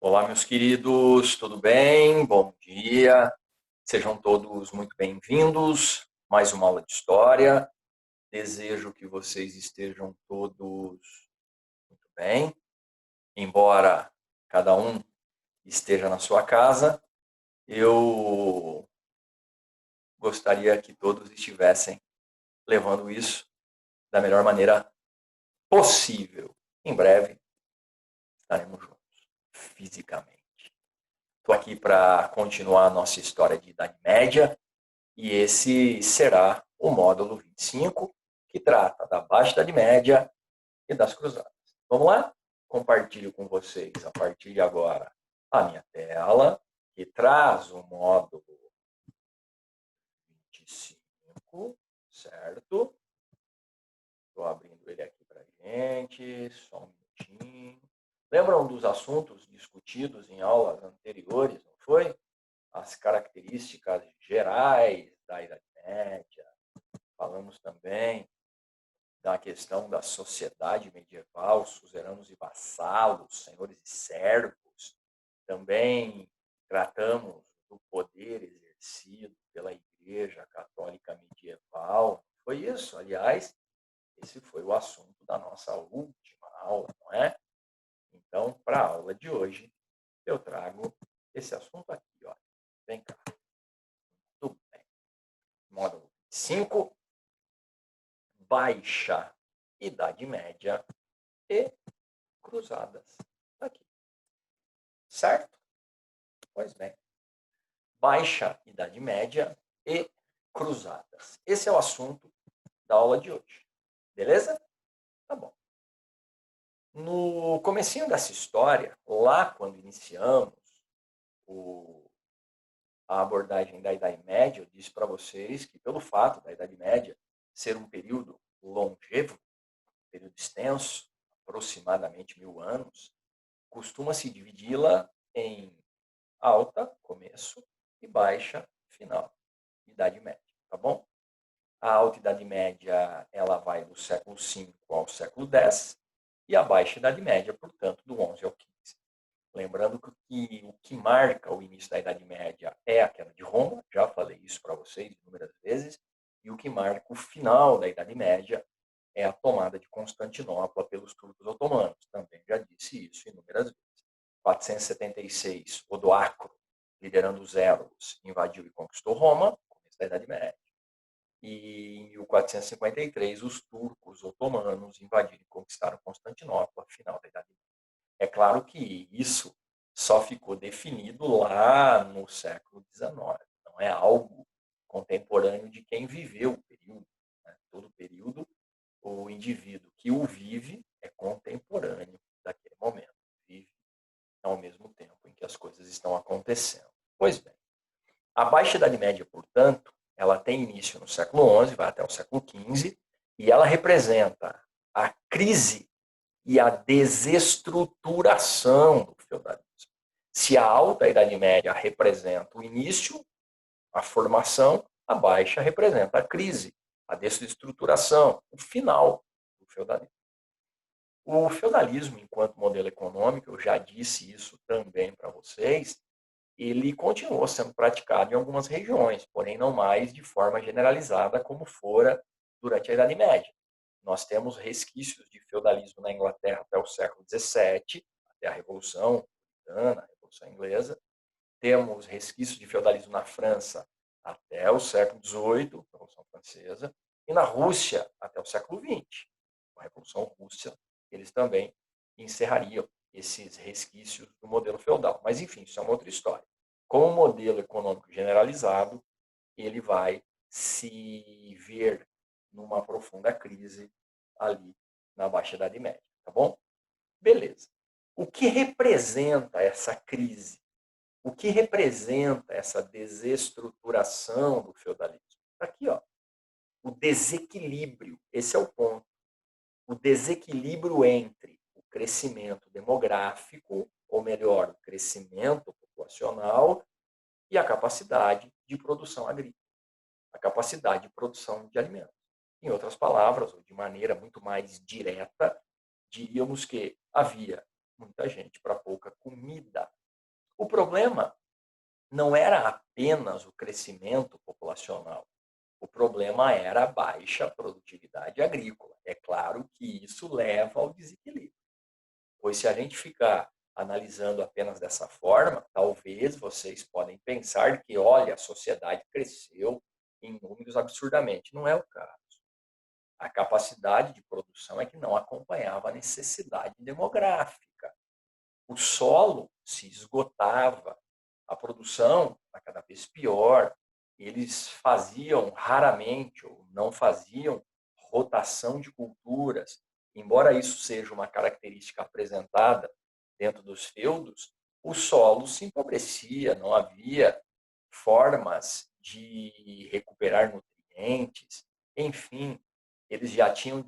Olá, meus queridos, tudo bem? Bom dia. Sejam todos muito bem-vindos. Mais uma aula de história. Desejo que vocês estejam todos muito bem. Embora cada um esteja na sua casa, eu gostaria que todos estivessem levando isso da melhor maneira possível. Em breve estaremos juntos, fisicamente. Estou aqui para continuar a nossa história de Idade Média e esse será o módulo 25, que trata da Baixa Idade Média e das Cruzadas. Vamos lá? Compartilho com vocês, a partir de agora, a minha tela, que traz o módulo 25, certo? Estou abrindo ele aqui para a gente, só um minutinho. Lembram dos assuntos discutidos em aulas anteriores, não foi? As características gerais da Idade Média. Falamos também da questão da sociedade medieval, suzeranos e vassalos, senhores e servos. Também tratamos do poder exercido pela Igreja Católica Medieval. Foi isso, aliás, esse foi o assunto da nossa última aula, não é? Então, para a aula de hoje, eu trago esse assunto aqui, ó. Vem cá. Tudo bem. Módulo 5, Baixa Idade Média e Cruzadas. Aqui. Certo? Pois bem. Baixa Idade Média e Cruzadas. Esse é o assunto da aula de hoje. Beleza? Tá bom. No comecinho dessa história, lá quando iniciamos a abordagem da Idade Média, eu disse para vocês que pelo fato da Idade Média ser um período longevo, um período extenso, aproximadamente 1000 anos, costuma-se dividi-la em alta, começo, e baixa, final, Idade Média, tá bom? A Alta Idade Média, ela vai do século V ao século X, e a Baixa Idade Média, portanto, do XI ao XV. Lembrando que o que marca o início da Idade Média é a queda de Roma, já falei isso para vocês inúmeras vezes, e o que marca o final da Idade Média é a tomada de Constantinopla pelos turcos otomanos. Também já disse isso inúmeras vezes. 476, Odoacro, liderando os Évolos, invadiu e conquistou Roma, começo da Idade Média. E em 1453, os turcos otomanos invadiram e conquistaram Constantinopla, final da Idade Média. É claro que isso só ficou definido lá no século XIX. Não é algo contemporâneo de quem viveu o período. Né? Todo período, o indivíduo que o vive é contemporâneo daquele momento. Vive ao mesmo tempo em que as coisas estão acontecendo. Pois bem, a Baixa Idade Média, portanto, ela tem início no século XI, vai até o século XV, e ela representa a crise e a desestruturação do feudalismo. Se a Alta Idade Média representa o início, a formação, a Baixa representa a crise, a desestruturação, o final do feudalismo. O feudalismo, enquanto modelo econômico, eu já disse isso também para vocês, ele continuou sendo praticado em algumas regiões, porém não mais de forma generalizada como fora durante a Idade Média. Nós temos resquícios de feudalismo na Inglaterra até o século XVII, até a Revolução Britânica, a Revolução Inglesa. Temos resquícios de feudalismo na França até o século XVIII, a Revolução Francesa, e na Rússia até o século XX, a Revolução Russa. Eles também encerrariam esses resquícios do modelo feudal. Mas, enfim, isso é uma outra história. Como modelo econômico generalizado, ele vai se ver numa profunda crise ali na Baixa Idade Média, tá bom? Beleza. O que representa essa crise? O que representa essa desestruturação do feudalismo? Aqui, ó. O desequilíbrio, esse é o ponto. O desequilíbrio entre o crescimento demográfico, ou melhor, o crescimento populacional e a capacidade de produção agrícola, a capacidade de produção de alimentos. Em outras palavras, ou de maneira muito mais direta, diríamos que havia muita gente para pouca comida. O problema não era apenas o crescimento populacional. O problema era a baixa produtividade agrícola. É claro que isso leva ao desequilíbrio. Pois se a gente ficar analisando apenas dessa forma, talvez vocês podem pensar que, olha, a sociedade cresceu em números absurdamente. Não é o caso. A capacidade de produção é que não acompanhava a necessidade demográfica. O solo se esgotava, a produção está cada vez pior, eles faziam raramente ou não faziam rotação de culturas. Embora isso seja uma característica apresentada dentro dos feudos, o solo se empobrecia, não havia formas de recuperar nutrientes, enfim, eles já tinham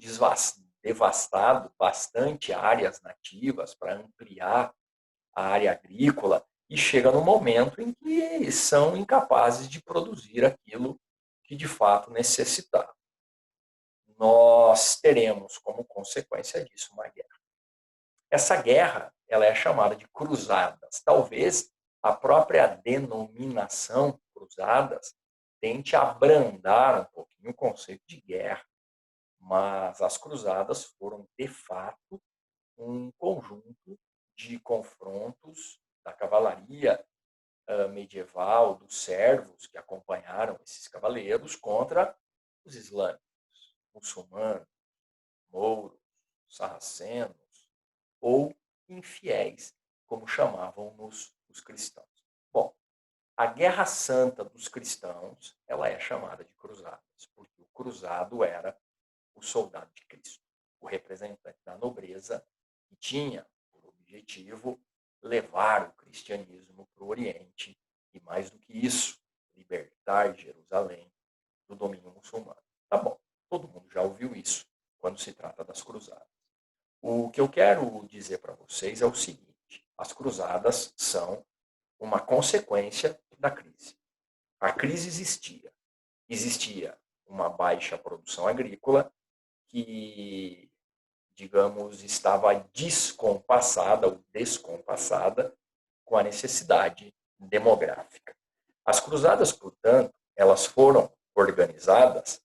devastado bastante áreas nativas para ampliar a área agrícola e chega no momento em que são incapazes de produzir aquilo que de fato necessitavam. Nós teremos como consequência disso uma guerra. Essa guerra, ela é chamada de cruzadas. Talvez a própria denominação cruzadas tente abrandar um pouquinho o conceito de guerra, mas as cruzadas foram de fato um conjunto de confrontos da cavalaria medieval, dos servos que acompanharam esses cavaleiros contra os islâmicos, muçulmanos, mouros, sarracenos ou infiéis, como chamavam-nos os cristãos. Bom, a Guerra Santa dos cristãos, ela é chamada de cruzadas, porque o cruzado era o soldado de Cristo, o representante da nobreza, que tinha por objetivo levar o cristianismo para o Oriente e, mais do que isso, libertar Jerusalém do domínio muçulmano. Tá bom, todo mundo já ouviu isso quando se trata das cruzadas. O que eu quero dizer para vocês é o seguinte: as cruzadas são uma consequência da crise. A crise existia uma baixa produção agrícola que, digamos, estava descompassada ou descompassada com a necessidade demográfica. As cruzadas, portanto, elas foram organizadas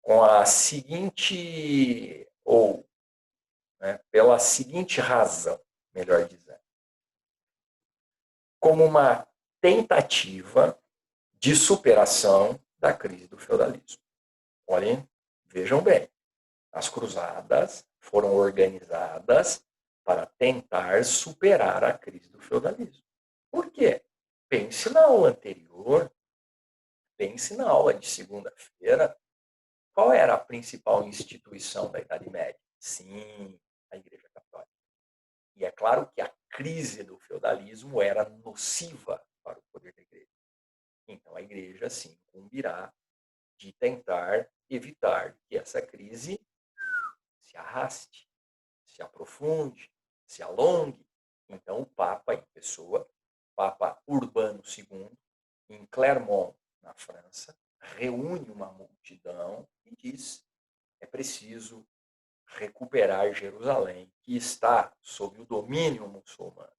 com a seguinte, ou pela seguinte razão, melhor dizendo, como uma tentativa de superação da crise do feudalismo. Olhem, vejam bem, as cruzadas foram organizadas para tentar superar a crise do feudalismo. Por quê? Pense na aula anterior, pense na aula de segunda-feira. Qual era a principal instituição da Idade Média? Sim, a Igreja Católica. E é claro que a crise do feudalismo era nociva para o poder da Igreja. Então a Igreja se incumbirá de tentar evitar que essa crise se arraste, se aprofunde, se alongue. Então o Papa em pessoa, Papa Urbano II, em Clermont, na França, reúne uma multidão e diz: é preciso recuperar Jerusalém, que está sob o domínio muçulmano.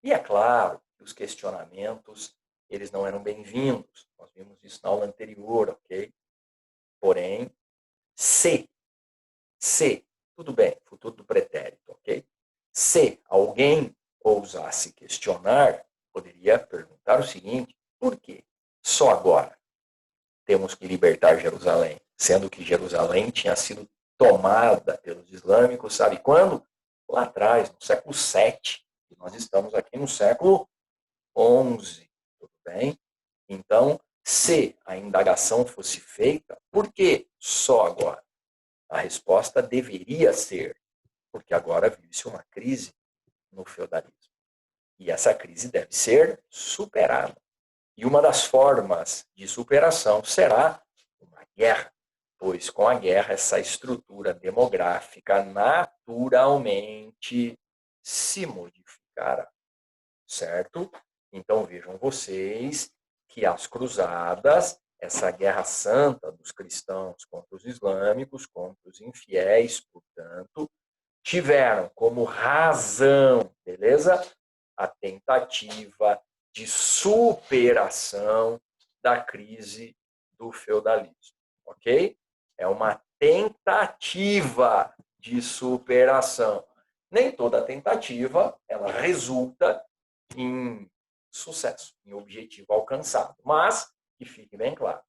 E é claro que os questionamentos, eles não eram bem-vindos. Nós vimos isso na aula anterior, ok? Porém, se, tudo bem, futuro do pretérito, ok? Se alguém ousasse questionar, poderia perguntar o seguinte: por quê? Só agora temos que libertar Jerusalém, sendo que Jerusalém tinha sido tomada pelos islâmicos, sabe quando? Lá atrás, no século VII. E nós estamos aqui no século XI, tudo bem? Então, se a indagação fosse feita, por que só agora? A resposta deveria ser, porque agora vive-se uma crise no feudalismo. E essa crise deve ser superada. E uma das formas de superação será uma guerra, pois com a guerra essa estrutura demográfica naturalmente se modificará, certo? Então vejam vocês que as cruzadas, essa guerra santa dos cristãos contra os islâmicos, contra os infiéis, portanto, tiveram como razão, beleza? a tentativa de superação da crise do feudalismo, ok? É uma tentativa de superação. Nem toda tentativa ela resulta em sucesso, em objetivo alcançado. Mas, que fique bem claro,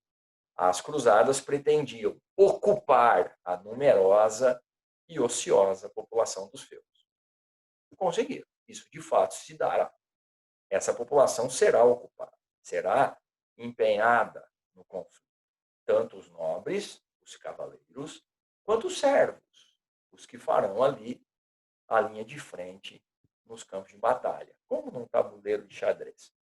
as cruzadas pretendiam ocupar a numerosa e ociosa população dos feudos. E conseguiram. Isso, de fato, se dará. Essa população será ocupada, será empenhada no conflito. Tanto os nobres, os cavaleiros, quanto os servos, os que farão ali a linha de frente nos campos de batalha, como num tabuleiro de xadrez,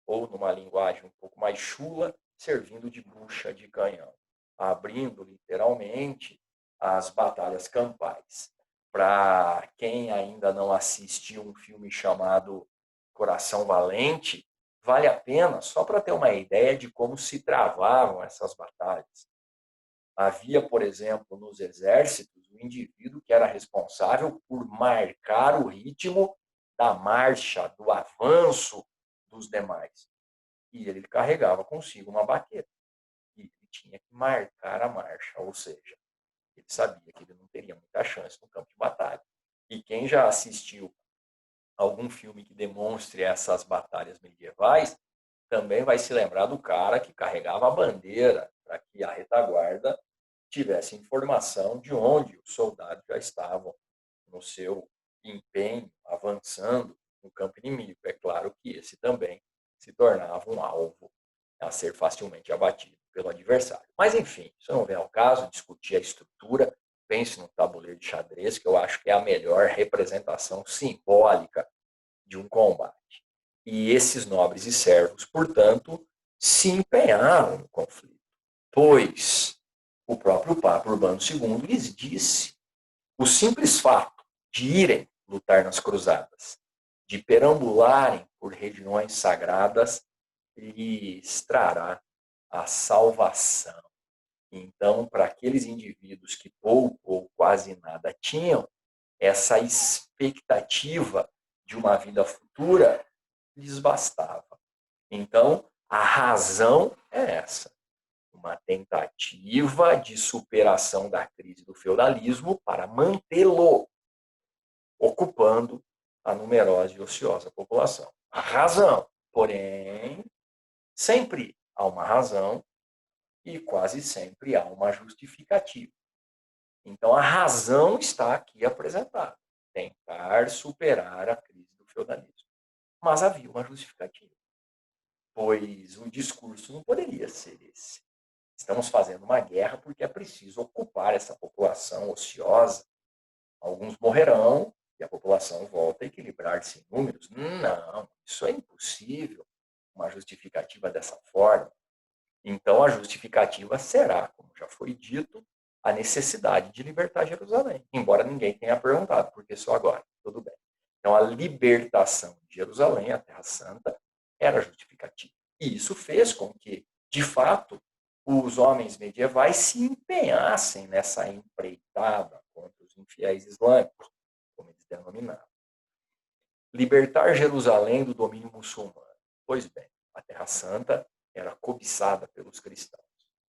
ou numa linguagem um pouco mais chula, servindo de bucha de canhão, abrindo literalmente as batalhas campais. Para quem ainda não assistiu um filme chamado Coração Valente, vale a pena só para ter uma ideia de como se travavam essas batalhas. Havia, por exemplo, nos exércitos, um indivíduo que era responsável por marcar o ritmo da marcha, do avanço dos demais. E ele carregava consigo uma baqueta. E ele tinha que marcar a marcha, ou seja, ele sabia que ele não teria muita chance no campo de batalha. E quem já assistiu algum filme que demonstre essas batalhas medievais, também vai se lembrar do cara que carregava a bandeira para que a retaguarda tivesse informação de onde os soldados já estavam no seu empenho, avançando no campo inimigo. É claro que esse também se tornava um alvo a ser facilmente abatido pelo adversário. Mas, enfim, isso não vem ao caso, discutir a estrutura. Pense no tabuleiro de xadrez, que eu acho que é a melhor representação simbólica de um combate. E esses nobres e servos, portanto, se empenharam no conflito, pois o próprio Papa Urbano II lhes disse: o simples fato de irem lutar nas cruzadas, de perambularem por regiões sagradas, lhes trará a salvação. Então, para aqueles indivíduos que pouco ou quase nada tinham, essa expectativa de uma vida futura lhes bastava. Então, a razão é essa: uma tentativa de superação da crise do feudalismo para mantê-lo ocupando a numerosa e ociosa população. A razão, porém, sempre há uma razão e quase sempre há uma justificativa. Então, a razão está aqui apresentada: tentar superar a crise do feudalismo. Mas havia uma justificativa, pois o discurso não poderia ser esse: estamos fazendo uma guerra porque é preciso ocupar essa população ociosa. Alguns morrerão e a população volta a equilibrar-se em números. Não, isso é impossível, uma justificativa dessa forma. Então, a justificativa será, como já foi dito, a necessidade de libertar Jerusalém. Embora ninguém tenha perguntado, porque só agora, tudo bem. Então, a libertação de Jerusalém, a Terra Santa, era justificativa. E isso fez com que, de fato, os homens medievais se empenhassem nessa empreitada contra os infiéis islâmicos, como eles denominavam. Libertar Jerusalém do domínio muçulmano. Pois bem, a Terra Santa era cobiçada pelos cristãos.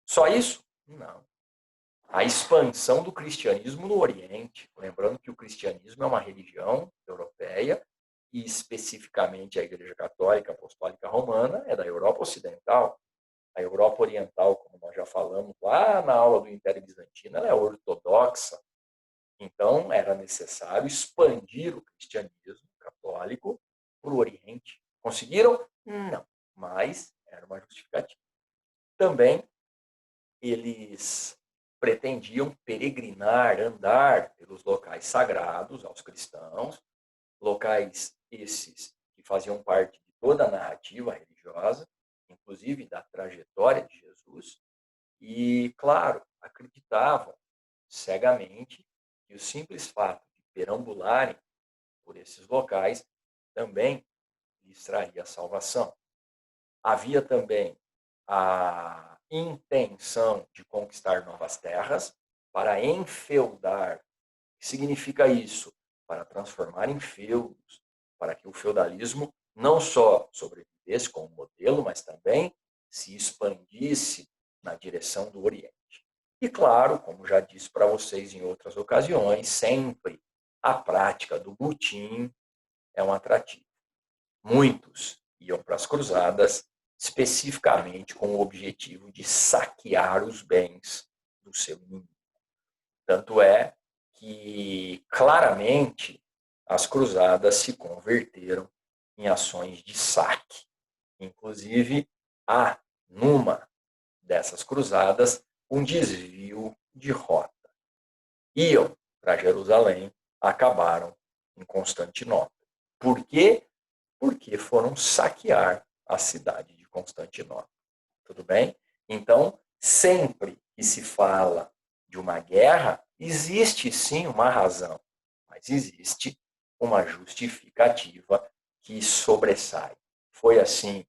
Só isso? Não. A expansão do cristianismo no Oriente, lembrando que o cristianismo é uma religião europeia e especificamente a Igreja Católica Apostólica Romana é da Europa Ocidental. A Europa Oriental, como nós já falamos lá na aula do Império Bizantino, ela é ortodoxa. Então, era necessário expandir o cristianismo católico para o Oriente. Conseguiram? Não, mas era uma justificativa. Também, eles pretendiam peregrinar, andar pelos locais sagrados aos cristãos, locais esses que faziam parte de toda a narrativa religiosa, inclusive da trajetória de Jesus, e, claro, acreditavam cegamente que o simples fato de perambularem por esses locais também lhes traria a salvação. Havia também a intenção de conquistar novas terras para enfeudar. O que significa isso? Para transformar em feudos para que o feudalismo não só sobrevivesse como modelo, mas também se expandisse na direção do Oriente. E claro, como já disse para vocês em outras ocasiões, sempre a prática do butim é um atrativo. Muitos iam para as cruzadas especificamente com o objetivo de saquear os bens do seu inimigo. Tanto é que, claramente, as cruzadas se converteram em ações de saque. Inclusive, há, numa dessas cruzadas, um desvio de rota. Iam para Jerusalém, acabaram em Constantinopla. Por quê? Porque foram saquear a cidade de Constantinopla. Tudo bem? Então, sempre que se fala de uma guerra, existe sim uma razão, mas existe uma justificativa que sobressai. Foi assim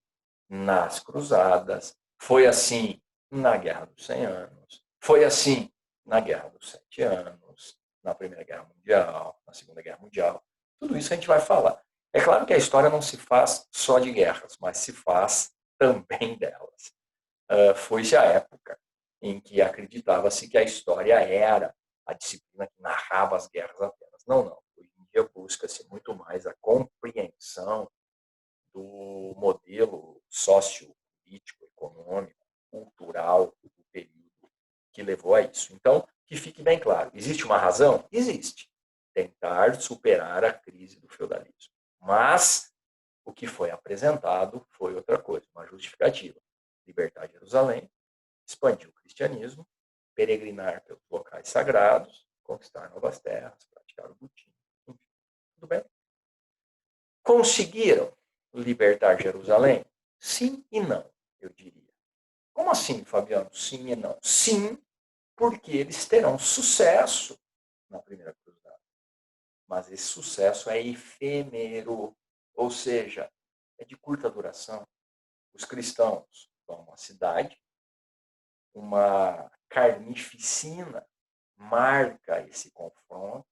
nas Cruzadas, foi assim na Guerra dos 100 Anos, foi assim na Guerra dos 7 Anos, na Primeira Guerra Mundial, na Segunda Guerra Mundial. Tudo isso a gente vai falar. É claro que a história não se faz só de guerras, mas se faz também delas. Foi-se a época em que acreditava-se que a história era a disciplina que narrava as guerras apenas. Não, não. Hoje em dia busca-se muito mais a compreensão do modelo sociopolítico, econômico, cultural do período que levou a isso. Então, que fique bem claro, existe uma razão? Existe. Tentar superar a crise do feudalismo. Mas o que foi apresentado foi outra coisa, uma justificativa. Libertar Jerusalém, expandir o cristianismo, peregrinar pelos locais sagrados, conquistar novas terras, praticar o budismo, enfim, tudo bem? Conseguiram libertar Jerusalém? Sim e não, eu diria. Como assim, Fabiano? Sim e não. Sim, porque eles terão sucesso na primeira cruzada. Mas esse sucesso é efêmero, ou seja, é de curta duração. Os cristãos tomam a cidade, uma carnificina marca esse confronto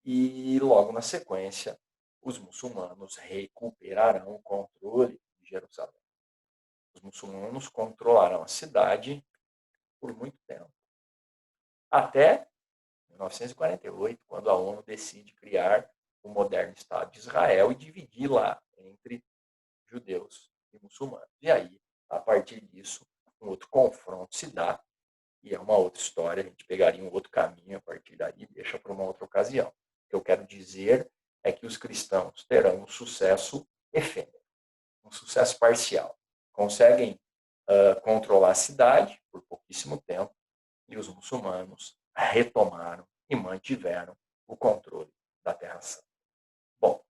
e logo na sequência os muçulmanos recuperarão o controle de Jerusalém. Os muçulmanos controlarão a cidade por muito tempo, até 1948, quando a ONU decide criar o moderno Estado de Israel e dividir lá entre judeus e muçulmanos. E aí, a partir disso, um outro confronto se dá, e é uma outra história, a gente pegaria um outro caminho a partir daí e deixa para uma outra ocasião. O que eu quero dizer é que os cristãos terão um sucesso efêmero, um sucesso parcial. Conseguem controlar a cidade por pouquíssimo tempo, e os muçulmanos retomaram e mantiveram o controle da Terra Santa. Bom,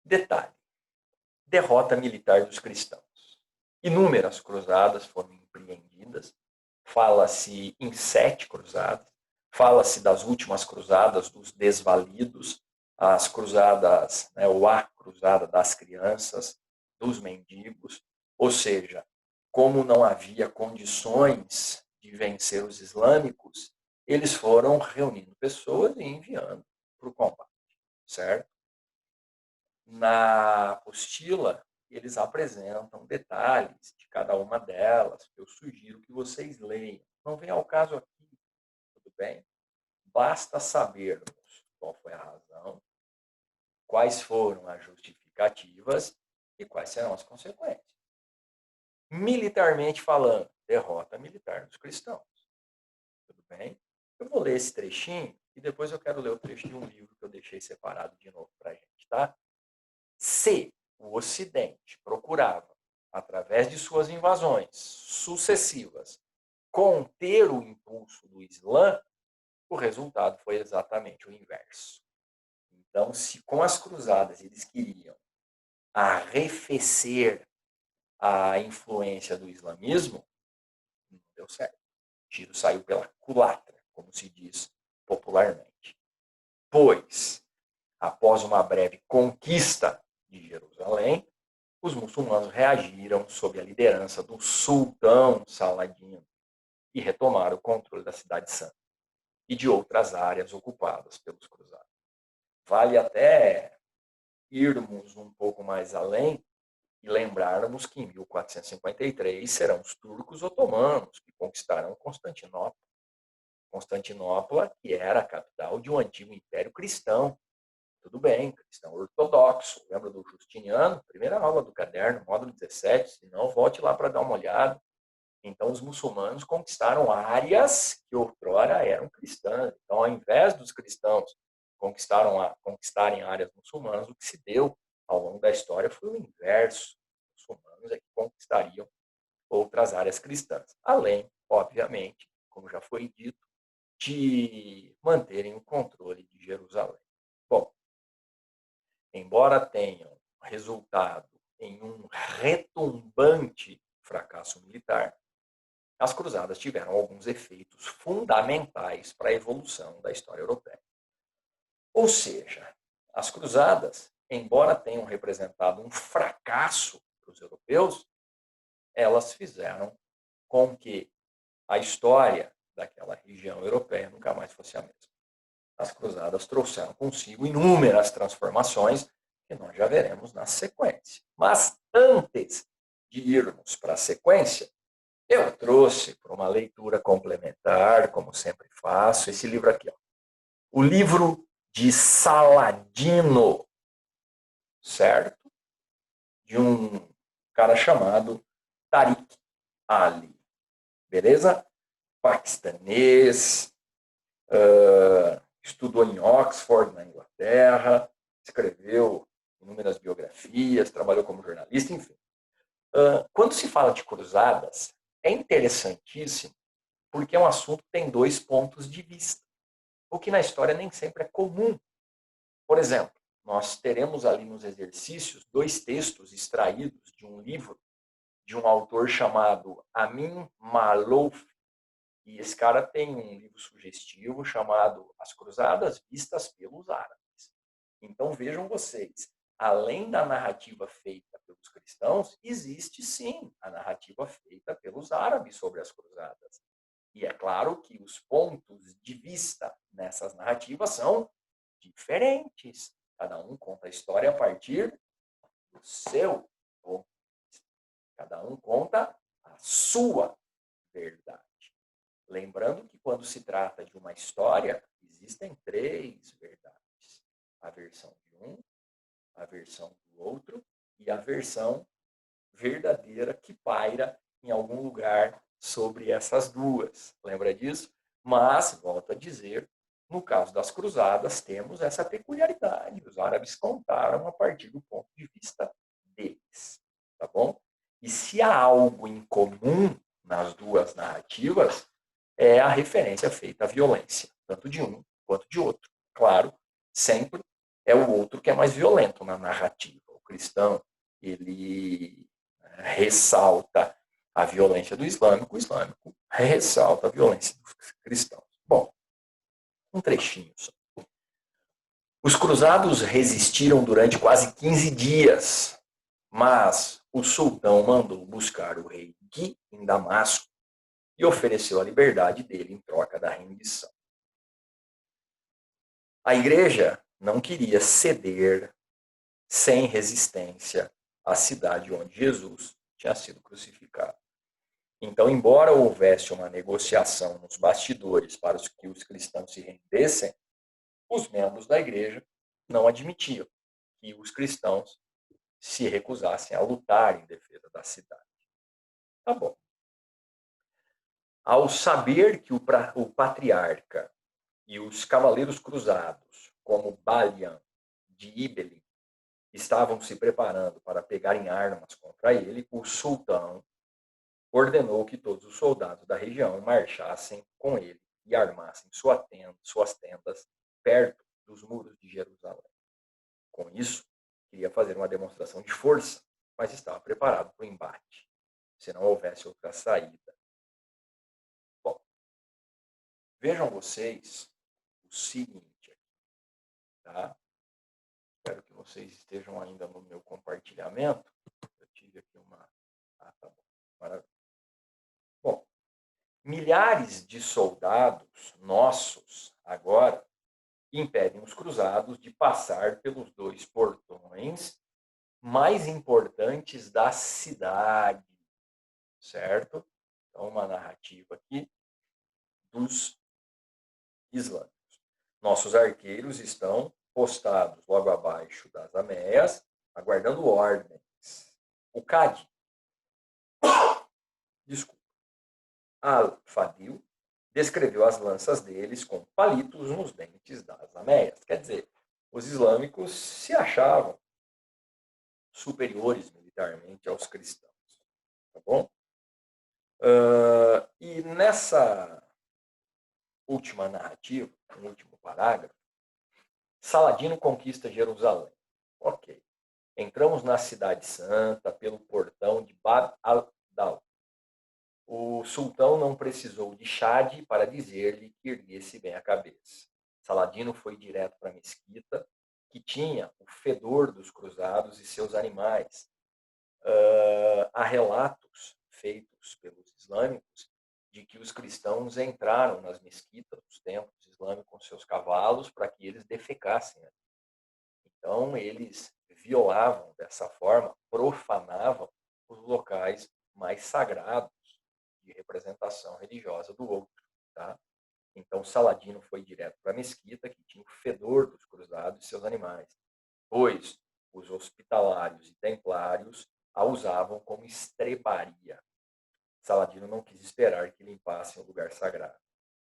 detalhe: derrota militar dos cristãos. Inúmeras cruzadas foram empreendidas, fala-se em 7 cruzadas, fala-se das últimas cruzadas dos desvalidos, as cruzadas, né, ou a cruzada das crianças, dos mendigos, ou seja, como não havia condições de vencer os islâmicos, eles foram reunindo pessoas e enviando para o combate, certo? Na apostila, eles apresentam detalhes de cada uma delas. Eu sugiro que vocês leiam. Não vem ao caso aqui, tudo bem? Basta sabermos qual foi a razão, quais foram as justificativas e quais serão as consequências. Militarmente falando, derrota militar dos cristãos. Tudo bem? Eu vou ler esse trechinho e depois eu quero ler o trecho de um livro que eu deixei separado de novo para a gente, tá? Se o Ocidente procurava, através de suas invasões sucessivas, conter o impulso do Islã, o resultado foi exatamente o inverso. Então, se com as cruzadas eles queriam arrefecer a influência do islamismo, não deu certo. O tiro saiu pela culatra, como se diz popularmente. Pois, após uma breve conquista de Jerusalém, os muçulmanos reagiram sob a liderança do sultão Saladino e retomaram o controle da cidade santa e de outras áreas ocupadas pelos cruzados. Vale até irmos um pouco mais além e lembrarmos que em 1453 serão os turcos otomanos que conquistarão Constantinopla. Constantinopla, que era a capital de um antigo império cristão. Tudo bem, cristão ortodoxo. Lembra do Justiniano? Primeira aula do caderno, módulo 17. Se não, volte lá para dar uma olhada. Então, os muçulmanos conquistaram áreas que outrora eram cristãs. Então, ao invés dos cristãos conquistarem áreas muçulmanas, o que se deu ao longo da história foi o inverso. Os muçulmanos é que conquistariam outras áreas cristãs. Além, obviamente, como já foi dito, de manterem o controle de Jerusalém. Bom, embora tenham resultado em um retumbante fracasso militar, as cruzadas tiveram alguns efeitos fundamentais para a evolução da história europeia. Ou seja, as cruzadas, embora tenham representado um fracasso para os europeus, elas fizeram com que a história daquela região europeia nunca mais fosse a mesma. As cruzadas trouxeram consigo inúmeras transformações que nós já veremos na sequência. Mas antes de irmos para a sequência, eu trouxe para uma leitura complementar, como sempre faço, esse livro aqui. Ó. O livro de Saladino, certo? De um cara chamado Tariq Ali. Beleza? Paquistanês, estudou em Oxford, na Inglaterra, escreveu inúmeras biografias, trabalhou como jornalista, enfim. Quando se fala de cruzadas, é interessantíssimo porque é um assunto que tem dois pontos de vista, o que na história nem sempre é comum. Por exemplo, nós teremos ali nos exercícios dois textos extraídos de um livro de um autor chamado Amin Maalouf, e esse cara tem um livro sugestivo chamado As Cruzadas Vistas pelos Árabes. Então vejam vocês, além da narrativa feita pelos cristãos, existe sim a narrativa feita pelos árabes sobre as cruzadas. E é claro que os pontos de vista nessas narrativas são diferentes. Cada um conta a história a partir do seu ponto de vista. Cada um conta a sua verdade. Lembrando que quando se trata de uma história, existem três verdades. A versão de um, a versão do outro e a versão verdadeira que paira em algum lugar sobre essas duas. Lembra disso? Mas, volto a dizer, no caso das cruzadas, temos essa peculiaridade. Os árabes contaram a partir do ponto de vista deles. Tá bom? E se há algo em comum nas duas narrativas, é a referência feita à violência, tanto de um quanto de outro. Claro, sempre é o outro que é mais violento na narrativa. O cristão, ele ressalta a violência do islâmico, o islâmico ressalta a violência dos cristãos. Bom, um trechinho só. Os cruzados resistiram durante quase 15 dias, mas o sultão mandou buscar o rei Gui em Damasco e ofereceu a liberdade dele em troca da rendição. A igreja não queria ceder sem resistência à cidade onde Jesus tinha sido crucificado. Então, embora houvesse uma negociação nos bastidores para que os cristãos se rendessem, os membros da igreja não admitiam que os cristãos se recusassem a lutar em defesa da cidade. Tá bom. Ao saber que o patriarca e os cavaleiros cruzados, como Balian de Ibelin, estavam se preparando para pegarem armas contra ele, o sultão ordenou que todos os soldados da região marchassem com ele e armassem suas tendas perto dos muros de Jerusalém. Com isso, queria fazer uma demonstração de força, mas estava preparado para o embate, se não houvesse outra saída. Bom, vejam vocês o seguinte, tá? Espero que vocês estejam ainda no meu compartilhamento. Eu tive aqui uma... Ah, tá bom. Maravilha. Bom, milhares de soldados nossos, agora, impedem os cruzados de passar pelos 2 portões mais importantes da cidade, certo? Então, uma narrativa aqui dos islâmicos. Nossos arqueiros estão postados logo abaixo das ameias, aguardando ordens. O Cadi, desculpa, Al-Fadil, descreveu as lanças deles com palitos nos dentes das ameias. Quer dizer, os islâmicos se achavam superiores militarmente aos cristãos. Tá bom? E nessa última narrativa, no último parágrafo, Saladino conquista Jerusalém. Ok. Entramos na cidade santa pelo portão de Bab al-Dal. O sultão não precisou de Chade para dizer-lhe que erguesse bem a cabeça. Saladino foi direto para a mesquita, que tinha o fedor dos cruzados e seus animais. Há relatos feitos pelos islâmicos de que os cristãos entraram nas mesquitas, nos templos islâmicos, com seus cavalos, para que eles defecassem. Então, eles violavam dessa forma, profanavam os locais mais sagrados de representação religiosa do outro. Tá? Então, Saladino foi direto para a mesquita, que tinha o fedor dos cruzados e seus animais, pois os hospitalários e templários a usavam como estrebaria. Saladino não quis esperar que limpassem o lugar sagrado.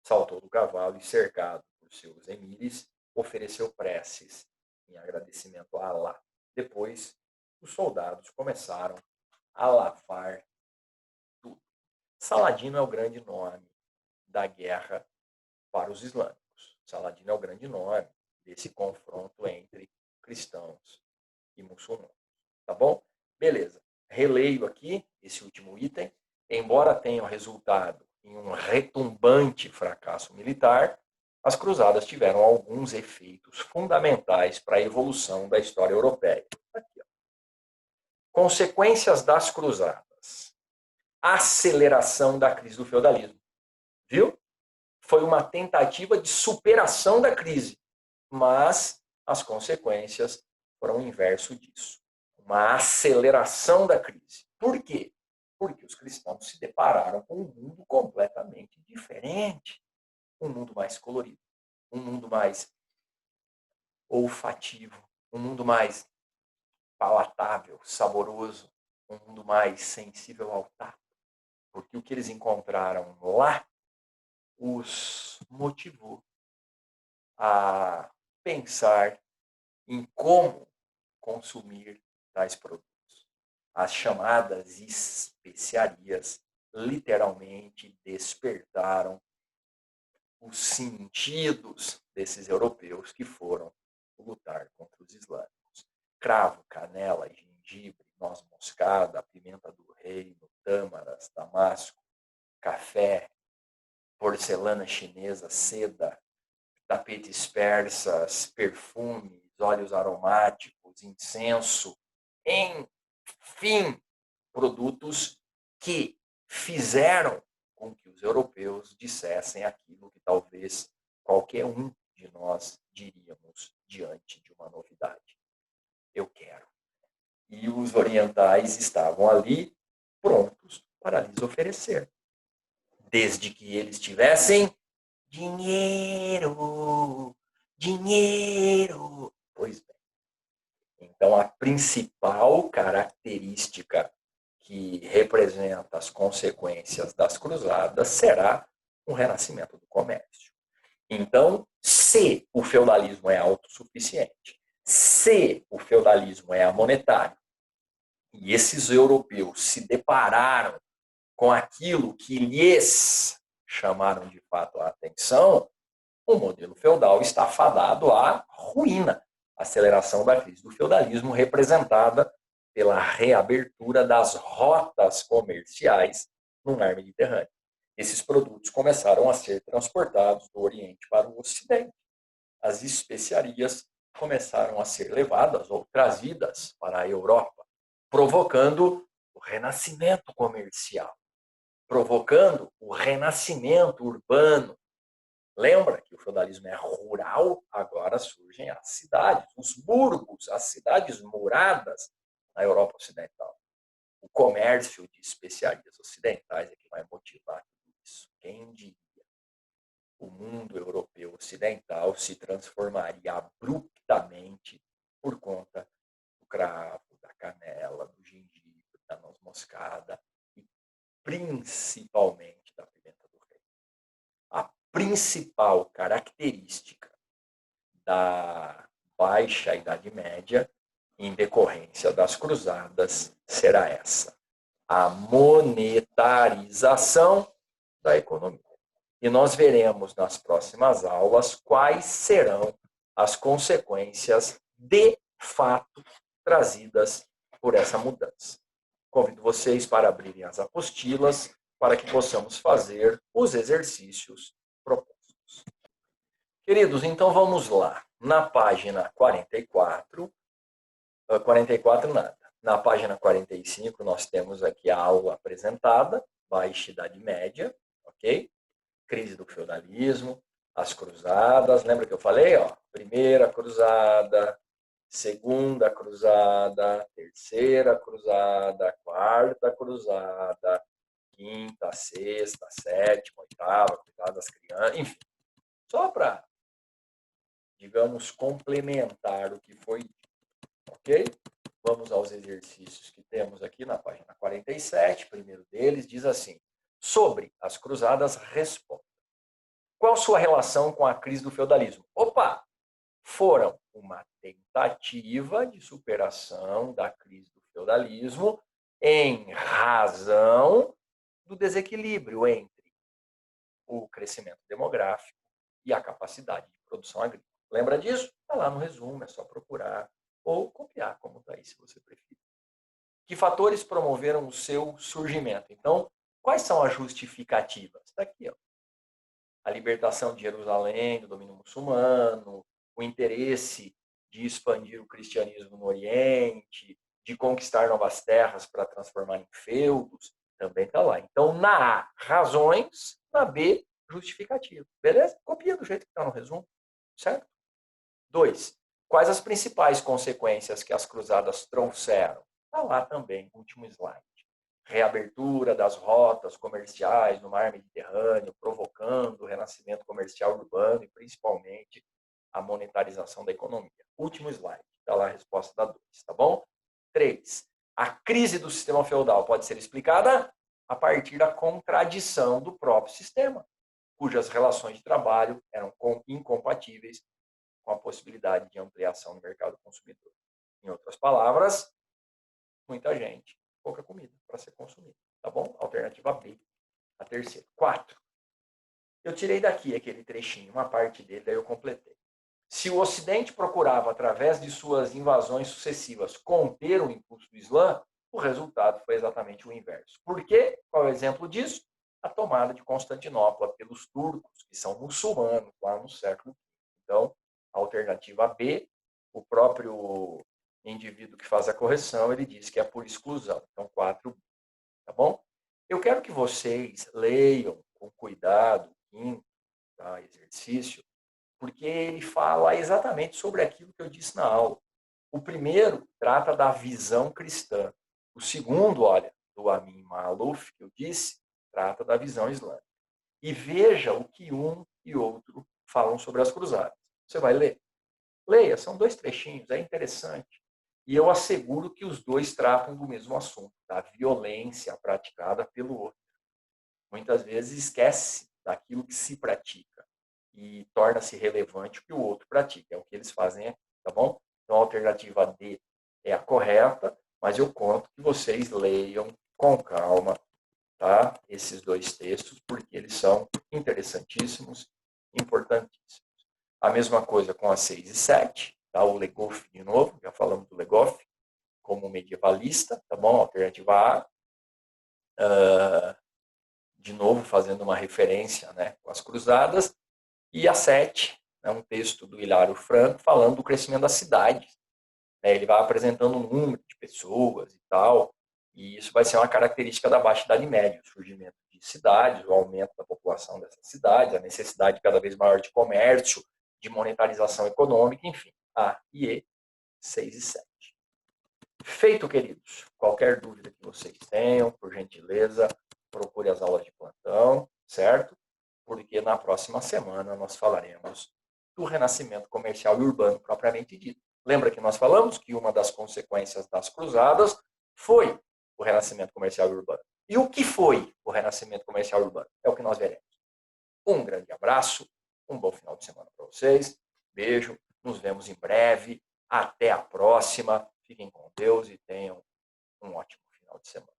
Saltou do cavalo e, cercado por seus emires, ofereceu preces em agradecimento a Alá. Depois, os soldados começaram a lavar tudo. Saladino é o grande nome da guerra para os islâmicos. Saladino é o grande nome desse confronto entre cristãos e muçulmanos. Tá bom? Beleza. Releio aqui esse último item. Embora tenham resultado em um retumbante fracasso militar, as cruzadas tiveram alguns efeitos fundamentais para a evolução da história europeia. Aqui, ó. Consequências das cruzadas. Aceleração da crise do feudalismo. Viu? Foi uma tentativa de superação da crise, mas as consequências foram o inverso disso. Uma aceleração da crise. Por quê? Porque os cristãos se depararam com um mundo completamente diferente. Um mundo mais colorido, um mundo mais olfativo, um mundo mais palatável, saboroso, um mundo mais sensível ao tato. Porque o que eles encontraram lá os motivou a pensar em como consumir tais produtos. As chamadas especiarias literalmente despertaram os sentidos desses europeus que foram lutar contra os islâmicos. Cravo, canela, gengibre, noz moscada, pimenta do reino, tâmaras, damasco, café, porcelana chinesa, seda, tapetes persas, perfumes, óleos aromáticos, incenso, enfim, produtos que fizeram com que os europeus dissessem aquilo que talvez qualquer um de nós diríamos diante de uma novidade. Eu quero. E os orientais estavam ali prontos para lhes oferecer. Desde que eles tivessem dinheiro, dinheiro. Pois bem. Então, a principal característica que representa as consequências das cruzadas será o renascimento do comércio. Então, se o feudalismo é autossuficiente, se o feudalismo é amonetário, e esses europeus se depararam com aquilo que lhes chamaram de fato a atenção, o modelo feudal está fadado à ruína. A aceleração da crise do feudalismo representada pela reabertura das rotas comerciais no mar Mediterrâneo. Esses produtos começaram a ser transportados do Oriente para o Ocidente. As especiarias começaram a ser levadas ou trazidas para a Europa, provocando o renascimento comercial, provocando o renascimento urbano, Lembra que o feudalismo é rural? Agora surgem as cidades, os burgos, as cidades muradas na Europa Ocidental. O comércio de especiarias ocidentais é que vai motivar tudo isso. Quem diria? O mundo europeu ocidental se transformaria abruptamente por conta do cravo, da canela, do gengibre, da noz moscada e principalmente da pimenta do reino. A principal característica da Baixa Idade Média, em decorrência das cruzadas, será essa: a monetarização da economia. E nós veremos nas próximas aulas quais serão as consequências de fato trazidas por essa mudança. Convido vocês para abrirem as apostilas para que possamos fazer os exercícios propostos. Queridos, então vamos lá. Na página 44 nada. Na página 45 nós temos aqui a aula apresentada, Baixa Idade Média, ok? Crise do feudalismo, as cruzadas, lembra que eu falei? Ó, primeira cruzada, segunda cruzada, terceira cruzada, quarta cruzada, quinta, sexta, sétima, oitava, cruzada das crianças, enfim. Só para, digamos, complementar o que foi dito, ok? Vamos aos exercícios que temos aqui na página 47. O primeiro deles diz assim: sobre as cruzadas, responda. Qual sua relação com a crise do feudalismo? Opa! Foram uma tentativa de superação da crise do feudalismo em razão do desequilíbrio entre o crescimento demográfico e a capacidade de produção agrícola. Lembra disso? Está lá no resumo, é só procurar ou copiar, como está aí, se você preferir. Que fatores promoveram o seu surgimento? Então, quais são as justificativas? Está aqui, ó. A libertação de Jerusalém do domínio muçulmano, o interesse de expandir o cristianismo no Oriente, de conquistar novas terras para transformar em feudos, também está lá. Então, na A, razões, na B, justificativo. Beleza? Copia do jeito que está no resumo, certo? 2. Quais as principais consequências que as cruzadas trouxeram? Está lá também, último slide. Reabertura das rotas comerciais no mar Mediterrâneo, provocando o renascimento comercial urbano e, principalmente, a monetarização da economia. Último slide, está lá a resposta da 2, tá bom? 3. A crise do sistema feudal pode ser explicada a partir da contradição do próprio sistema, cujas relações de trabalho eram incompatíveis com a possibilidade de ampliação do mercado consumidor. Em outras palavras, muita gente, pouca comida para ser consumida, tá bom? Alternativa B, a terceira. 4. Eu tirei daqui aquele trechinho, uma parte dele, daí eu completei. Se o Ocidente procurava, através de suas invasões sucessivas, conter o impulso do Islã, o resultado foi exatamente o inverso. Por quê? Qual é o exemplo disso? A tomada de Constantinopla pelos turcos, que são muçulmanos, lá no século V. Então, a alternativa B, o próprio indivíduo que faz a correção, ele diz que é por exclusão. Então, 4, tá bom? Eu quero que vocês leiam com cuidado o quinto, tá, exercício, porque ele fala exatamente sobre aquilo que eu disse na aula. O primeiro trata da visão cristã. O segundo, olha, do Amin Maalouf, que eu disse, trata da visão islâmica. E veja o que um e outro falam sobre as cruzadas. Você vai ler? Leia, são 2 trechinhos, é interessante. E eu asseguro que os dois tratam do mesmo assunto, da violência praticada pelo outro. Muitas vezes esquece daquilo que se pratica e torna-se relevante o que o outro pratica. É o que eles fazem aqui, tá bom? Então, a alternativa D é a correta, mas eu conto que vocês leiam com calma, tá? Esses 2 textos, porque eles são interessantíssimos, importantíssimos. A mesma coisa com as 6 e 7, tá? O Legoff de novo, já falamos do Legoff, como medievalista, tá bom? Alternativa A. De novo, fazendo uma referência, né, com as cruzadas. E a 7, é um texto do Hilário Franco falando do crescimento das cidades. Ele vai apresentando um número de pessoas e tal, E isso vai ser uma característica da Baixa Idade Média, o surgimento de cidades, o aumento da população dessas cidades, a necessidade cada vez maior de comércio, de monetarização econômica, enfim. A e E, 6 e 7. Feito, queridos. Qualquer dúvida que vocês tenham, por gentileza, procure as aulas de plantão, certo? Porque na próxima semana nós falaremos do renascimento comercial e urbano propriamente dito. Lembra que nós falamos que uma das consequências das cruzadas foi o renascimento comercial e urbano. E o que foi o renascimento comercial e urbano? É o que nós veremos. Um grande abraço, um bom final de semana para vocês. Beijo, nos vemos em breve. Até a próxima. Fiquem com Deus e tenham um ótimo final de semana.